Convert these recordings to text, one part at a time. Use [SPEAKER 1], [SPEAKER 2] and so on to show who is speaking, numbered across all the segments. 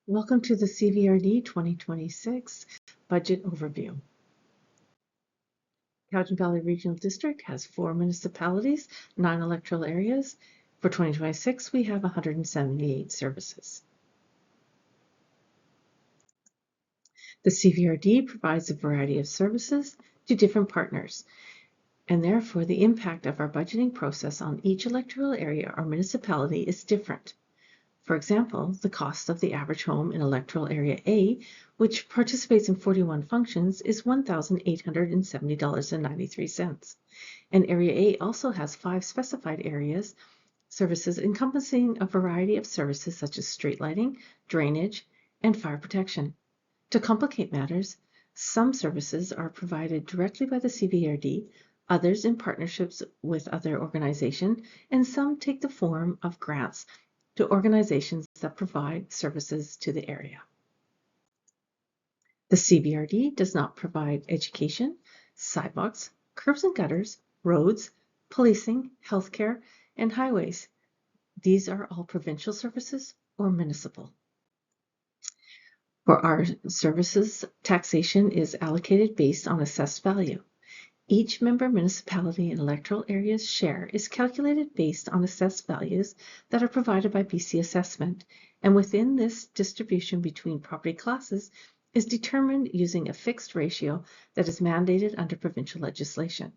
[SPEAKER 1] Welcome to the CVRD 2026 Budget Overview. Cowichan Valley Regional District has 4 municipalities, 9 electoral areas. For 2026, we have 178 services. The CVRD provides a variety of services to different partners, and therefore the impact of our budgeting process on each electoral area or municipality is different. For example, the cost of the average home in electoral area A, which participates in 41 functions, is $1,870.93. And area A also has 5 specified areas services encompassing a variety of services such as street lighting, drainage, and fire protection. To complicate matters, some services are provided directly by the CVRD, others in partnerships with other organizations, and some take the form of grants to organizations that provide services to the area. The CVRD does not provide education, sidewalks, curbs and gutters, roads, policing, healthcare, and highways. These are all provincial services or municipal. For our services, taxation is allocated based on assessed value. Each member municipality and electoral area's share is calculated based on assessed values that are provided by BC Assessment, and within this distribution between property classes is determined using a fixed ratio that is mandated under provincial legislation.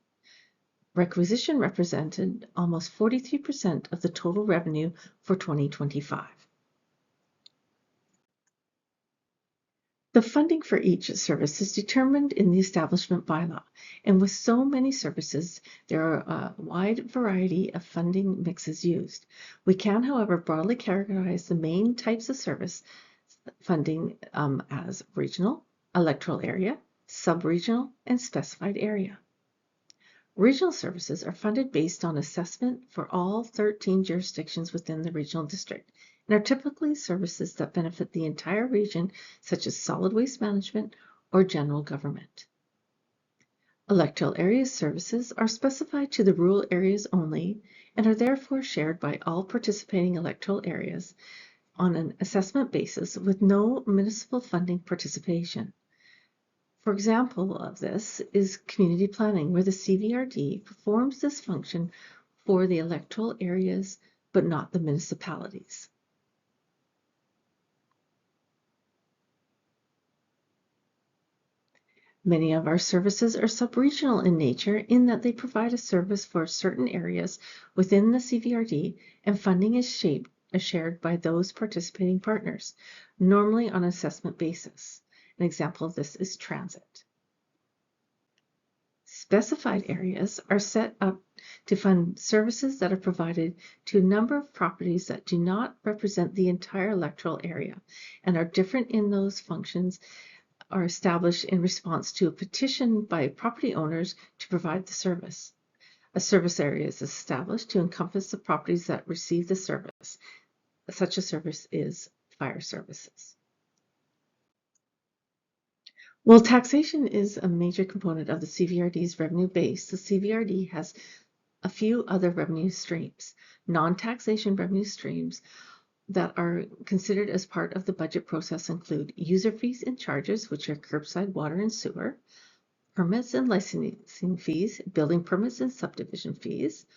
[SPEAKER 1] Requisition represented almost 43% of the total revenue for 2025. The funding for each service is determined in the establishment bylaw, and with so many services, there are a wide variety of funding mixes used. We can, however, broadly categorize the main types of service funding as regional, electoral area, sub-regional, and specified area. Regional services are funded based on assessment for all 13 jurisdictions within the regional district, and are typically services that benefit the entire region, such as solid waste management or general government. Electoral area services are specified to the rural areas only and are therefore shared by all participating electoral areas on an assessment basis with no municipal funding participation. For example of this is community planning, where the CVRD performs this function for the electoral areas but not the municipalities. Many of our services are sub-regional in nature in that they provide a service for certain areas within the CVRD, and funding is shared by those participating partners, normally on an assessment basis. An example of this is transit. Specified areas are set up to fund services that are provided to a number of properties that do not represent the entire electoral area and are different in those functions are established in response to a petition by property owners to provide the service. A service area is established to encompass the properties that receive the service. Such a service is fire services. While taxation is a major component of the CVRD's revenue base, the CVRD has a few other revenue streams. Non-taxation revenue streams that are considered as part of the budget process include user fees and charges, which are curbside water and sewer, permits and licensing fees, building permits and subdivision fees,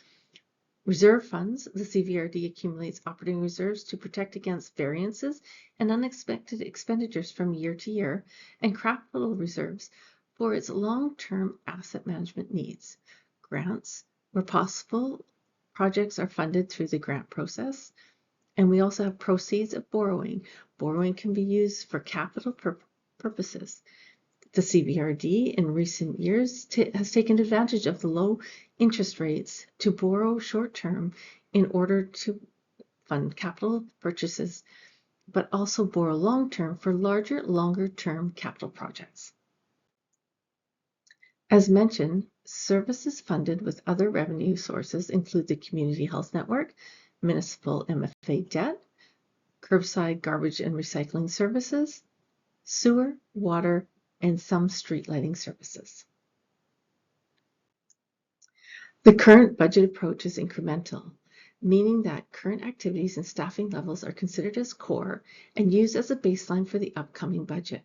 [SPEAKER 1] reserve funds. The CVRD accumulates operating reserves to protect against variances and unexpected expenditures from year to year, and capital reserves for its long-term asset management needs. Grants, where possible, projects are funded through the grant process. And we also have proceeds of borrowing. Borrowing can be used for capital purposes. The CVRD in recent years has taken advantage of the low interest rates to borrow short-term in order to fund capital purchases, but also borrow long-term for larger, longer-term capital projects. As mentioned, services funded with other revenue sources include the Community Health Network, municipal MFA debt, curbside garbage and recycling services, sewer, water, and some street lighting services. The current budget approach is incremental. meaning that current activities and staffing levels are considered as core and used as a baseline for the upcoming budget.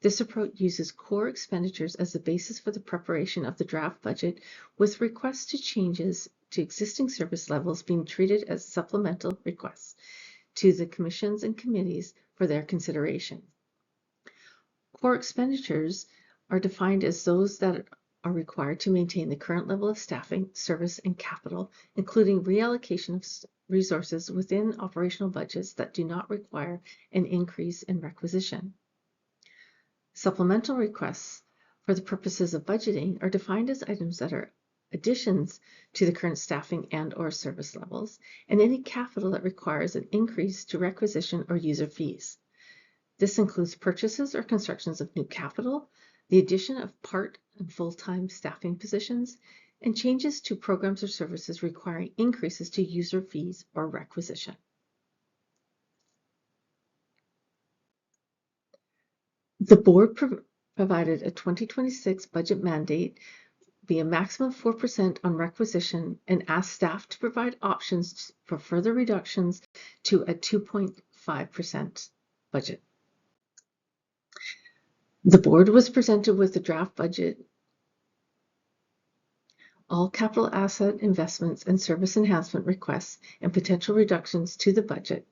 [SPEAKER 1] This approach uses core expenditures as the basis for the preparation of the draft budget, with requests to changes to existing service levels being treated as supplemental requests to the commissions and committees for their consideration. Core expenditures are defined as those that are required to maintain the current level of staffing, service, and capital, including reallocation of resources within operational budgets that do not require an increase in requisition. Supplemental requests for the purposes of budgeting are defined as items that are additions to the current staffing and/or service levels, and any capital that requires an increase to requisition or user fees. This includes purchases or constructions of new capital, the addition of part and full-time staffing positions, and changes to programs or services requiring increases to user fees or requisition. The board provided a 2026 budget mandate be a maximum of 4% on requisition and asked staff to provide options for further reductions to a 2.5% budget. The board was presented with the draft budget, all capital asset investments and service enhancement requests and potential reductions to the budget.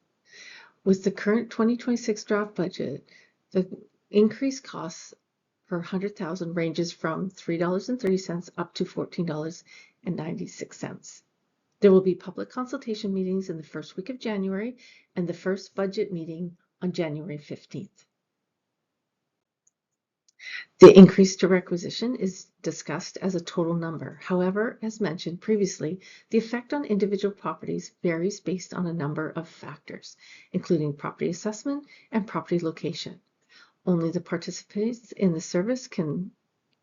[SPEAKER 1] With the current 2026 draft budget, the increased costs per 100,000 ranges from $3.30 up to $14.96. There will be public consultation meetings in the first week of January and the first budget meeting on January 15th. The increase to requisition is discussed as a total number. However, as mentioned previously, the effect on individual properties varies based on a number of factors, including property assessment and property location. Only the participants in the service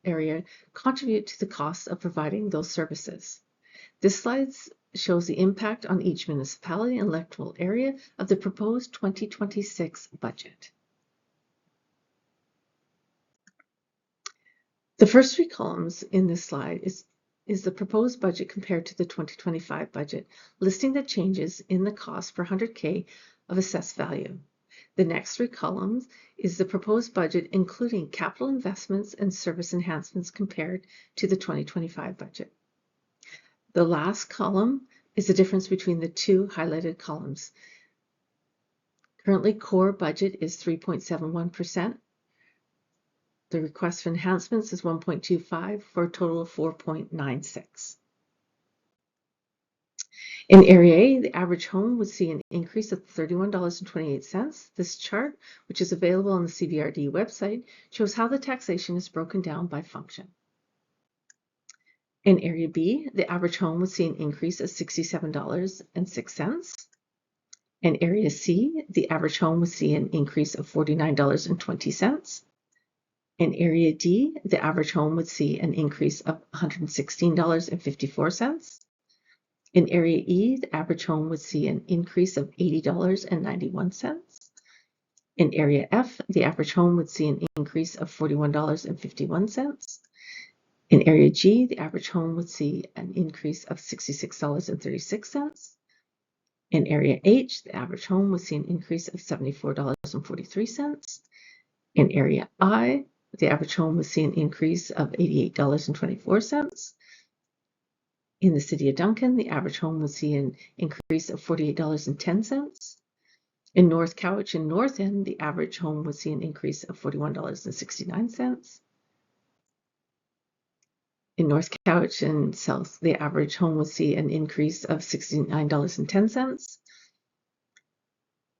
[SPEAKER 1] area contribute to the cost of providing those services. This slide shows the impact on each municipality and electoral area of the proposed 2026 budget. The first three columns in this slide is the proposed budget compared to the 2025 budget, listing the changes in the cost per 100K of assessed value. The next three columns is the proposed budget, including capital investments and service enhancements compared to the 2025 budget. The last column is the difference between the two highlighted columns. Currently, core budget is 3.71%. The request for enhancements is 1.25 for a total of 4.96. In Area A, the average home would see an increase of $31.28. This chart, which is available on the CVRD website, shows how the taxation is broken down by function. In Area B, the average home would see an increase of $67.06. In Area C, the average home would see an increase of $49.20. In Area D, the average home would see an increase of $116.54. In Area E, the average home would see an increase of $80.91. In Area F, the average home would see an increase of $41.51. In Area G, the average home would see an increase of $66.36. In Area H, the average home would see an increase of $74.43. In Area I, the average home would see an increase of $88.24. In the city of Duncan, the average home would see an increase of $48.10. In North Cowichan and North End, the average home would see an increase of $41.69. In North Cowichan South, the average home would see an increase of $69.10.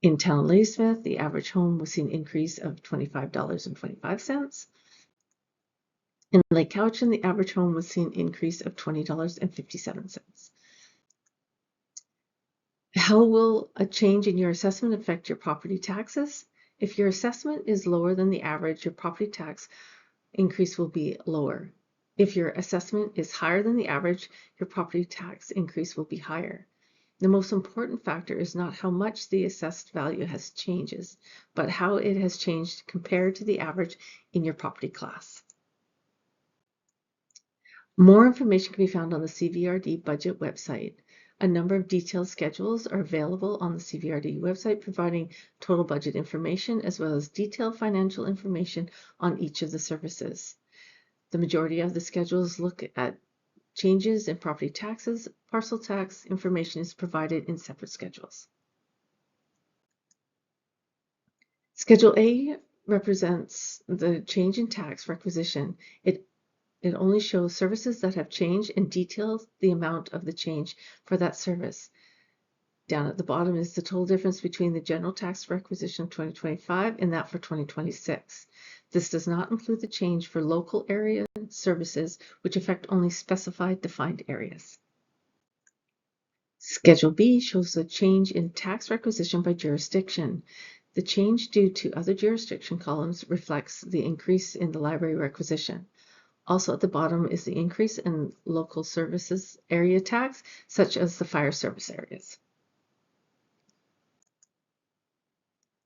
[SPEAKER 1] In Town of Ladysmith, the average home would see an increase of $25.25. In Lake Cowichan, the average home would see an increase of $20.57. How will a change in your assessment affect your property taxes? If your assessment is lower than the average, your property tax increase will be lower. If your assessment is higher than the average, your property tax increase will be higher. The most important factor is not how much the assessed value has changes, but how it has changed compared to the average in your property class. More information can be found on the CVRD budget website. A number of detailed schedules are available on the CVRD website, providing total budget information as well as detailed financial information on each of the services. The majority of the schedules look at changes in property taxes. Parcel tax information is provided in separate schedules. Schedule A represents the change in tax requisition. It only shows services that have changed and details the amount of the change for that service. Down at the bottom is the total difference between the general tax requisition of 2025 and that for 2026. This does not include the change for local area services, which affect only specified defined areas. Schedule B shows the change in tax requisition by jurisdiction. The change due to other jurisdiction columns reflects the increase in the library requisition. Also at the bottom is the increase in local services area tax, such as the fire service areas.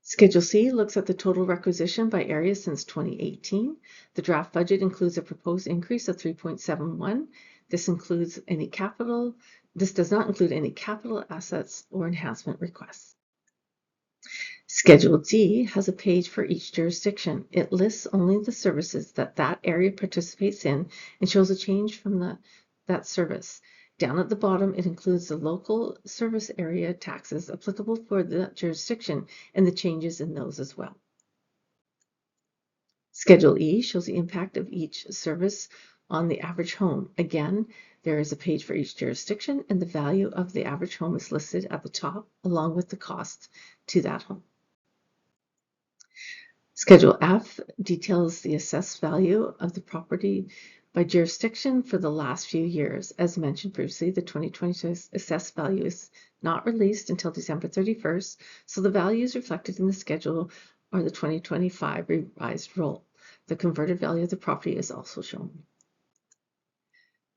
[SPEAKER 1] Schedule C looks at the total requisition by area since 2018. The draft budget includes a proposed increase of 3.71. This does not include any capital assets or enhancement requests. Schedule D has a page for each jurisdiction. It lists only the services that area participates in and shows a change from that service. Down at the bottom, it includes the local service area taxes applicable for the jurisdiction and the changes in those as well. Schedule E shows the impact of each service on the average home. Again, there is a page for each jurisdiction, and the value of the average home is listed at the top along with the cost to that home. Schedule F details the assessed value of the property by jurisdiction for the last few years. As mentioned previously, the 2022 assessed value is not released until December 31st, so the values reflected in the schedule are the 2025 revised roll. The converted value of the property is also shown.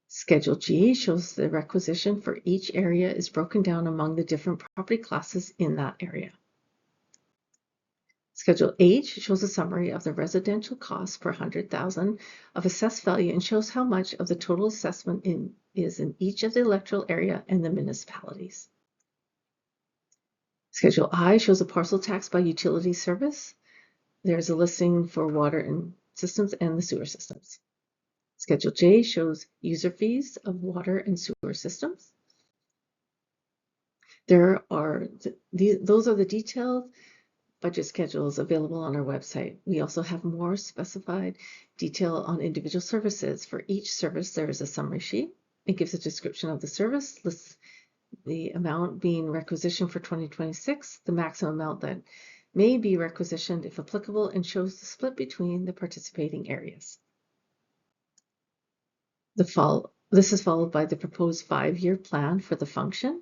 [SPEAKER 1] Schedule G shows the requisition for each area is broken down among the different property classes in that area. Schedule H shows a summary of the residential cost per 100,000 of assessed value and shows how much of the total assessment is in each of the electoral area and the municipalities. Schedule I shows a parcel tax by utility service. There's a listing for water and systems and the sewer systems. Schedule J shows user fees of water and sewer systems. Those are the detailed budget schedules available on our website. We also have more specified detail on individual services. For each service, there is a summary sheet. It gives a description of the service, lists the amount being requisitioned for 2026, the maximum amount that may be requisitioned if applicable, and shows the split between the participating areas. This is followed by the proposed 5-year plan for the function.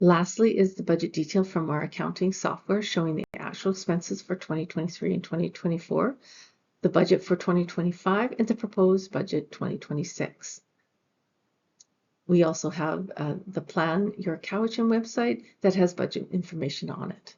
[SPEAKER 1] Lastly is the budget detail from our accounting software showing the actual expenses for 2023 and 2024, the budget for 2025, and the proposed budget 2026. We also have the Plan Your Cowichan website that has budget information on it.